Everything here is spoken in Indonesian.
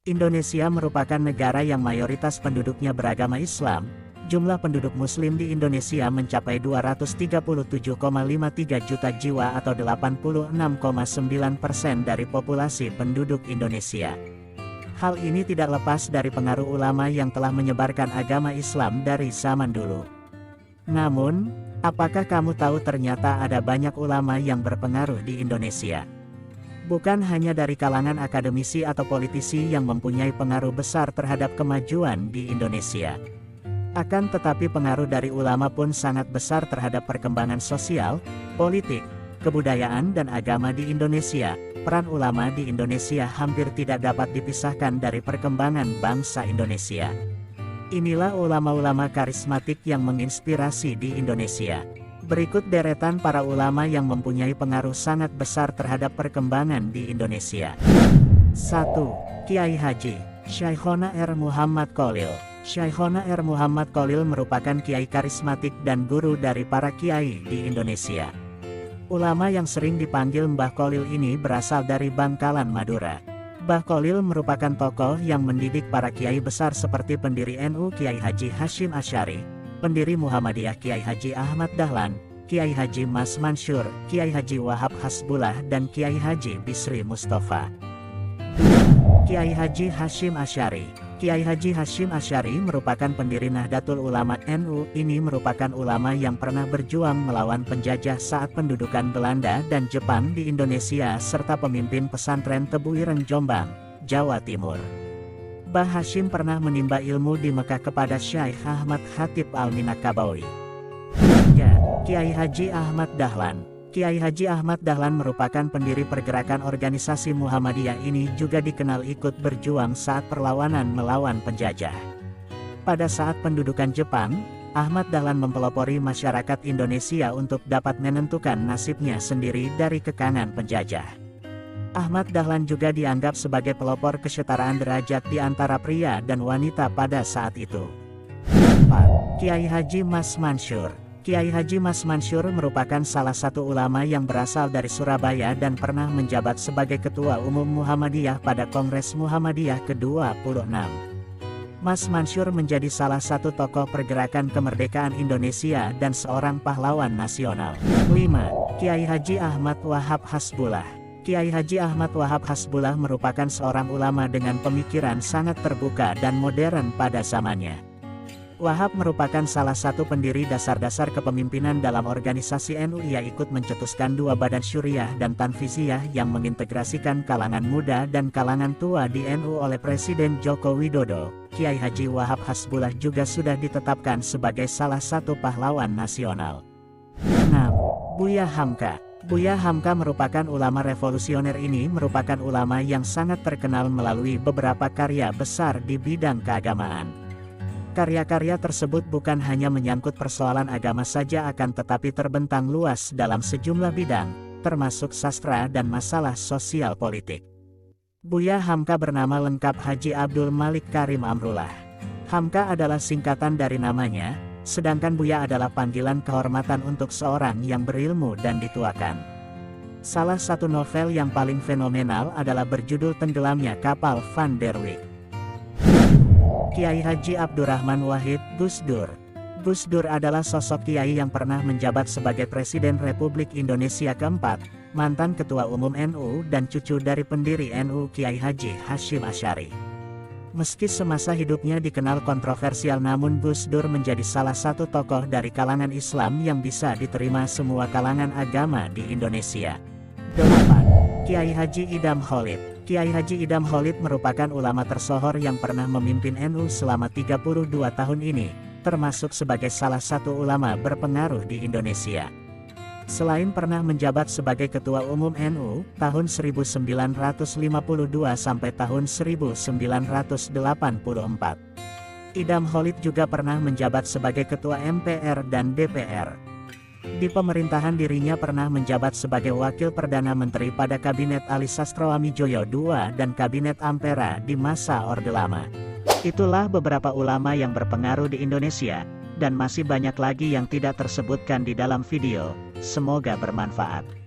Indonesia merupakan negara yang mayoritas penduduknya beragama Islam. Jumlah penduduk Muslim di Indonesia mencapai 237,53 juta jiwa atau 86,9% dari populasi penduduk Indonesia. Hal ini tidak lepas dari pengaruh ulama yang telah menyebarkan agama Islam dari zaman dulu. Namun, apakah kamu tahu ternyata ada banyak ulama yang berpengaruh di Indonesia? Bukan hanya dari kalangan akademisi atau politisi yang mempunyai pengaruh besar terhadap kemajuan di Indonesia. Akan tetapi pengaruh dari ulama pun sangat besar terhadap perkembangan sosial, politik, kebudayaan dan agama di Indonesia. Peran ulama di Indonesia hampir tidak dapat dipisahkan dari perkembangan bangsa Indonesia. Inilah ulama-ulama karismatik yang menginspirasi di Indonesia. Berikut deretan para ulama yang mempunyai pengaruh sangat besar terhadap perkembangan di Indonesia. 1. Kiai Haji Syekhona R. Muhammad Kholil. Syekhona R. Muhammad Kholil merupakan kiai karismatik dan guru dari para kiai di Indonesia. Ulama yang sering dipanggil Mbah Kholil ini berasal dari Bangkalan, Madura. Mbah Kholil merupakan tokoh yang mendidik para kiai besar seperti pendiri NU Kiai Haji Hasyim Asy'ari, pendiri Muhammadiyah Kiai Haji Ahmad Dahlan, Kiai Haji Mas Mansur, Kiai Haji Wahab Hasbullah dan Kiai Haji Bisri Mustafa. Kiai Haji Hasyim Asy'ari. Kiai Haji Hasyim Asy'ari merupakan pendiri Nahdlatul Ulama NU. Ini merupakan ulama yang pernah berjuang melawan penjajah saat pendudukan Belanda dan Jepang di Indonesia serta pemimpin pesantren Tebu Ireng Jombang, Jawa Timur. Mbah Hasyim pernah menimba ilmu di Mekah kepada Syekh Ahmad Khatib Al-Minangkabawi. Kiai Haji Ahmad Dahlan. Kiai Haji Ahmad Dahlan merupakan pendiri pergerakan organisasi Muhammadiyah. Ini juga dikenal ikut berjuang saat perlawanan melawan penjajah. Pada saat pendudukan Jepang, Ahmad Dahlan mempelopori masyarakat Indonesia untuk dapat menentukan nasibnya sendiri dari kekangan penjajah. Ahmad Dahlan juga dianggap sebagai pelopor kesetaraan derajat di antara pria dan wanita pada saat itu. 4. Kiai Haji Mas Mansur. Kiai Haji Mas Mansur merupakan salah satu ulama yang berasal dari Surabaya dan pernah menjabat sebagai Ketua Umum Muhammadiyah pada Kongres Muhammadiyah ke-26. Mas Mansur menjadi salah satu tokoh pergerakan kemerdekaan Indonesia dan seorang pahlawan nasional. 5. Kiai Haji Ahmad Wahab Hasbullah. Kiai Haji Ahmad Wahab Hasbullah merupakan seorang ulama dengan pemikiran sangat terbuka dan modern pada zamannya. Wahab merupakan salah satu pendiri dasar-dasar kepemimpinan dalam organisasi NU. Ia ikut mencetuskan 2 badan syuriah dan tanfiziyah yang mengintegrasikan kalangan muda dan kalangan tua di NU oleh Presiden Joko Widodo. Kiai Haji Wahab Hasbullah juga sudah ditetapkan sebagai salah satu pahlawan nasional. 6. Buya Hamka. Buya Hamka merupakan ulama revolusioner. Ini merupakan ulama yang sangat terkenal melalui beberapa karya besar di bidang keagamaan. Karya-karya tersebut bukan hanya menyangkut persoalan agama saja akan tetapi terbentang luas dalam sejumlah bidang, termasuk sastra dan masalah sosial politik. Buya Hamka bernama lengkap Haji Abdul Malik Karim Amrullah. Hamka adalah singkatan dari namanya, sedangkan Buya adalah panggilan kehormatan untuk seorang yang berilmu dan dituakan. Salah satu novel yang paling fenomenal adalah berjudul Tenggelamnya Kapal Van der Wijk. Kiai Haji Abdurrahman Wahid Gus Dur. Gus Dur adalah sosok kiai yang pernah menjabat sebagai Presiden Republik Indonesia keempat, mantan Ketua Umum NU dan cucu dari pendiri NU Kiai Haji Hasyim Asy'ari. Meski semasa hidupnya dikenal kontroversial, namun Gus Dur menjadi salah satu tokoh dari kalangan Islam yang bisa diterima semua kalangan agama di Indonesia. 8. Kiai Haji Idam Khalid. Kiai Haji Idam Khalid merupakan ulama tersohor yang pernah memimpin NU selama 32 tahun ini, termasuk sebagai salah satu ulama berpengaruh di Indonesia. Selain pernah menjabat sebagai Ketua Umum NU tahun 1952 sampai tahun 1984, Idam Khalid juga pernah menjabat sebagai Ketua MPR dan DPR. Di pemerintahan dirinya pernah menjabat sebagai Wakil Perdana Menteri pada Kabinet Ali Sastroamidjojo II dan Kabinet Ampera di masa Orde Lama. Itulah beberapa ulama yang berpengaruh di Indonesia, dan masih banyak lagi yang tidak tersebutkan di dalam video. Semoga bermanfaat.